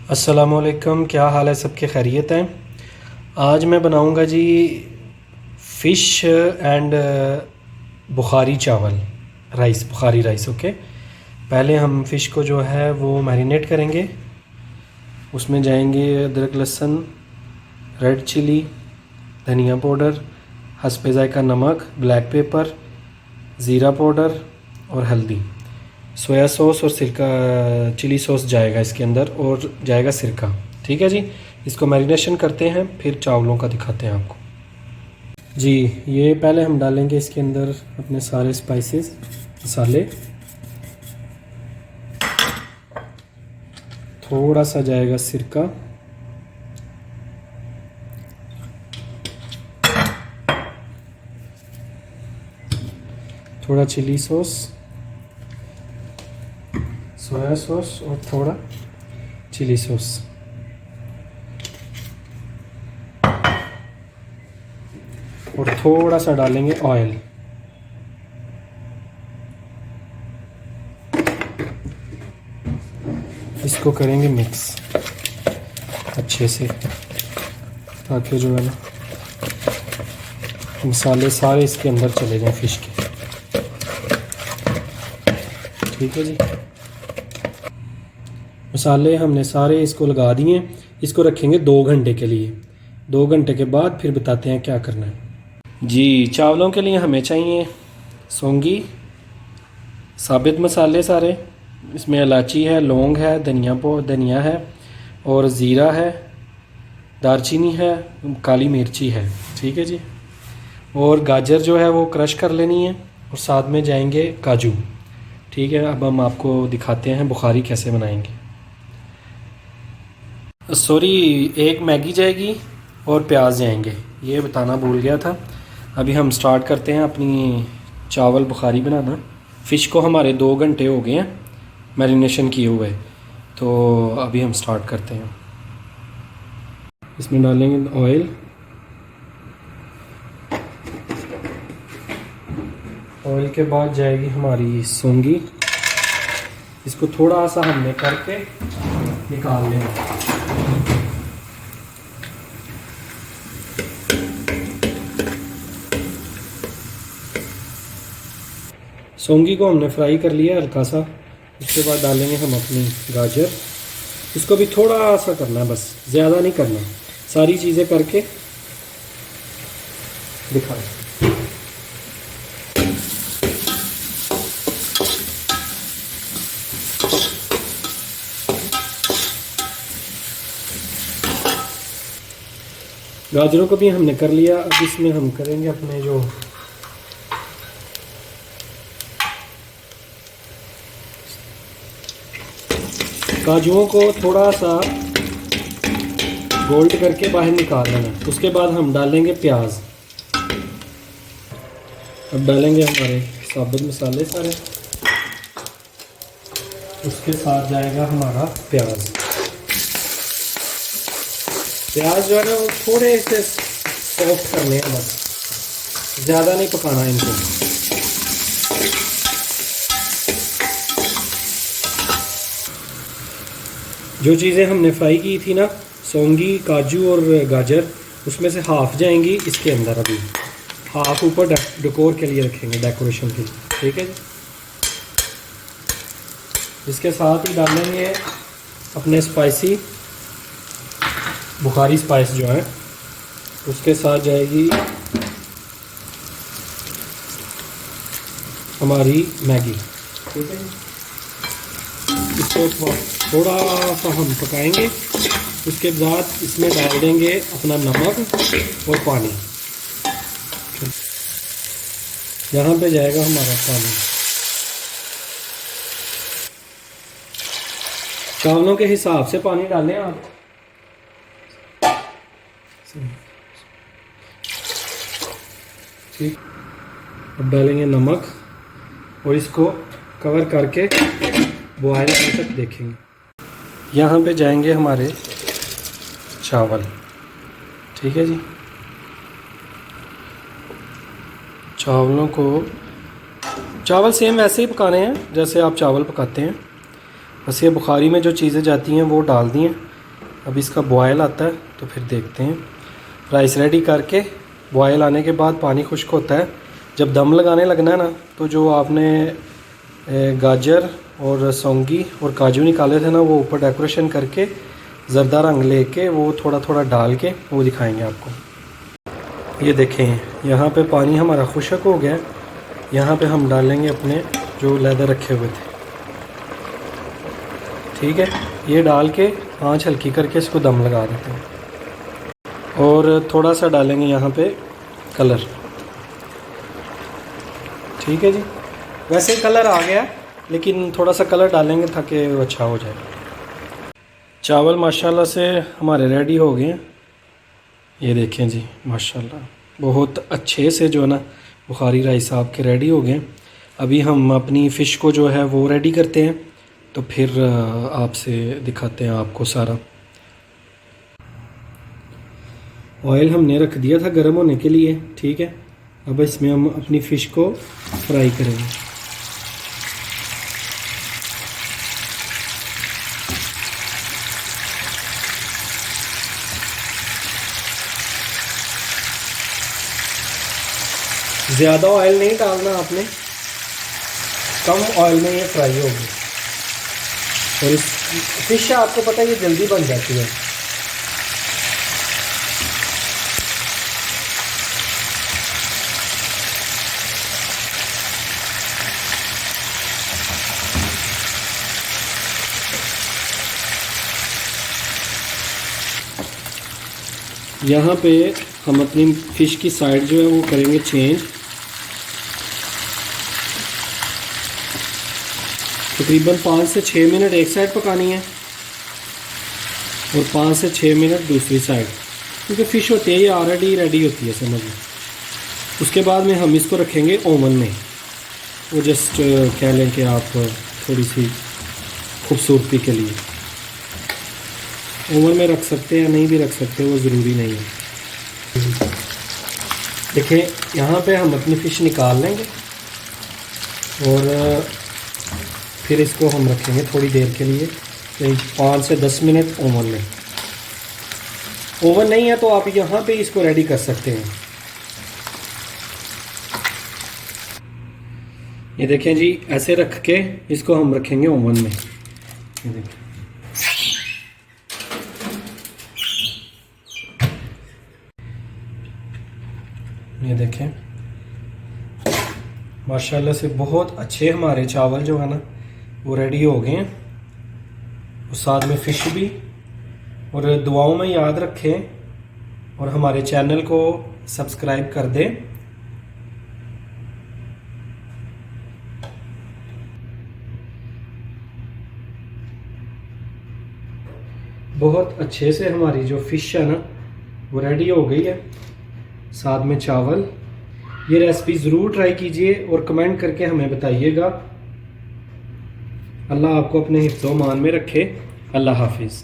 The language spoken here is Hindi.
अस्सलामुअलैकुम, क्या हाल है? सबके खैरियत हैं। आज मैं बनाऊंगा जी फ़िश एंड बुखारी चावल, राइस, बुखारी राइस। ओके, पहले हम फ़िश को जो है वो मैरिनेट करेंगे। उसमें जाएंगे अदरक, लहसुन, रेड चिली, धनिया पाउडर, हस्बे ज़ायक़ा नमक, ब्लैक पेपर, ज़ीरा पाउडर और हल्दी। सोया सॉस और सिरका, चिली सॉस जाएगा इसके अंदर, और जाएगा सिरका। ठीक है जी, इसको मैरिनेशन करते हैं, फिर चावलों का दिखाते हैं आपको जी। ये पहले हम डालेंगे इसके अंदर अपने सारे स्पाइसेस, मसाले। थोड़ा सा जाएगा सिरका, थोड़ा चिली सॉस, सोया सॉस और थोड़ा चिली सॉस। और थोड़ा सा डालेंगे ऑयल। इसको करेंगे मिक्स अच्छे से, ताकि जो है ना मसाले सारे इसके अंदर चले जाएं फ़िश के। ठीक है जी, मसाले हमने सारे इसको लगा दिए। इसको रखेंगे 2 घंटे के लिए। 2 घंटे के बाद फिर बताते हैं क्या करना है जी। चावलों के लिए हमें चाहिए सौंगी, साबित मसाले सारे। इसमें इलायची है, लौंग है, धनिया है और ज़ीरा है, दालचीनी है, काली मिर्ची है। ठीक है जी, और गाजर जो है वो क्रश कर लेनी है, और साथ में जाएंगे काजू। ठीक है, अब हम आपको दिखाते हैं बुखारी कैसे बनाएंगे। सॉरी, एक मैगी जाएगी और प्याज जाएंगे, ये बताना भूल गया था। अभी हम स्टार्ट करते हैं अपनी चावल बुखारी बनाना। फ़िश को हमारे 2 घंटे हो गए हैं मैरिनेशन किए हुए, तो अभी हम स्टार्ट करते हैं। इसमें डालेंगे ऑयल। ऑयल के बाद जाएगी हमारी सौंगी। इसको थोड़ा सा हमने करके निकाल लेंगे। सौंगी को हमने फ्राई कर लिया हल्का सा। उसके बाद डालेंगे हम अपनी गाजर। इसको भी थोड़ा सा करना है, बस ज़्यादा नहीं करना। सारी चीज़ें करके दिखाएं। गाजरों को भी हमने कर लिया। अब इसमें हम करेंगे अपने जो काजुओं को थोड़ा सा गोल्ड करके बाहर निकाल लेना। उसके बाद हम डालेंगे प्याज। अब डालेंगे हमारे साबुत मसाले सारे, उसके साथ जाएगा हमारा प्याज। प्याज जो है ना वो थोड़े से सॉफ्ट करने हैं, बस ज़्यादा नहीं पकाना इनको। जो चीज़ें हमने फ्राई की थी ना, सौंगी, काजू और गाजर, उसमें से हाफ जाएंगी इसके अंदर। अभी हाफ ऊपर डेकोर के लिए रखेंगे, डेकोरेशन के लिए। ठीक है जी, इसके साथ ही डालेंगे अपने स्पाइसी बुखारी स्पाइस जो है। उसके साथ जाएगी हमारी मैगी। ठीक है, इसको थोड़ा सा हम पकाएंगे। उसके बाद इसमें डाल देंगे अपना नमक और पानी। यहाँ पे जाएगा हमारा पानी। चावलों के हिसाब से पानी डालें आप। ठीक, अब डालेंगे नमक और इसको कवर करके बॉयल होने तक देखेंगे। यहाँ पे जाएंगे हमारे चावल। ठीक है जी, चावलों को, चावल सेम वैसे ही पकाने हैं जैसे आप चावल पकाते हैं, बस ये बुखारी में जो चीज़ें जाती हैं वो डाल दी हैं। अब इसका बॉयल आता है तो फिर देखते हैं। राइस रेडी करके बॉयल आने के बाद पानी खुश्क होता है, जब दम लगाने लगना है ना, तो जो आपने गाजर और सौंगी और काजू निकाले थे ना, वो ऊपर डेकोरेशन करके ज़रदा रंग लेके वो थोड़ा थोड़ा डाल के वो दिखाएंगे आपको। ये देखें यहाँ पे पानी हमारा खुश्क हो गया। यहाँ पे हम डालेंगे अपने जो लेदर रखे हुए थे, ठीक है। ये डाल के आँच हल्की करके इसको दम लगा देते हैं। और थोड़ा सा डालेंगे यहाँ पे कलर, ठीक है जी। वैसे कलर आ गया, लेकिन थोड़ा सा कलर डालेंगे ताकि वो अच्छा हो जाए। चावल माशाल्लाह से हमारे रेडी हो गए। ये देखें जी, माशाल्लाह बहुत अच्छे से जो है ना बुखारी राइस आपके रेडी हो गए। अभी हम अपनी फ़िश को जो है वो रेडी करते हैं, तो फिर आपसे दिखाते हैं आपको सारा। ऑयल हमने रख दिया था गर्म होने के लिए, ठीक है। अब इसमें हम अपनी फ़िश को फ्राई करेंगे। ज़्यादा ऑयल नहीं डालना आपने, कम ऑयल में ये फ्राई होगी। और इस फ़िश आपको पता है ये जल्दी बन जाती है। यहाँ पे हम अपनी फ़िश की साइड जो है वो करेंगे चेंज। तकरीबन 5 से 6 मिनट एक साइड पकानी है और 5 से 6 मिनट दूसरी साइड, क्योंकि फ़िश होती है ये ऑलरेडी रेडी होती है, समझ लो। उसके बाद में हम इसको रखेंगे ओवन में। वो जस्ट कह लें कि आप थोड़ी सी खूबसूरती के लिए ओवन में रख सकते हैं या नहीं भी रख सकते, वो ज़रूरी नहीं है। देखें यहाँ पे हम अपनी फ़िश निकाल लेंगे और फिर इसको हम रखेंगे थोड़ी देर के लिए, 5 से 10 मिनट ओवन में। ओवन नहीं है तो आप यहाँ पे इसको रेडी कर सकते हैं। ये देखें जी, ऐसे रख के इसको हम रखेंगे ओवन में। ये देखें, ये देखें माशाल्लाह से बहुत अच्छे हमारे चावल जो है ना वो रेडी हो गए हैं। और साथ में फ़िश भी। और दुआओं में याद रखें और हमारे चैनल को सब्सक्राइब कर दें। बहुत अच्छे से हमारी जो फ़िश है ना वो रेडी हो गई है, साथ में चावल। ये रेसिपी ज़रूर ट्राई कीजिए और कमेंट करके हमें बताइएगा। अल्लाह आपको अपने हिफ्ज़-ओ-मान में रखे। अल्लाह हाफिज़।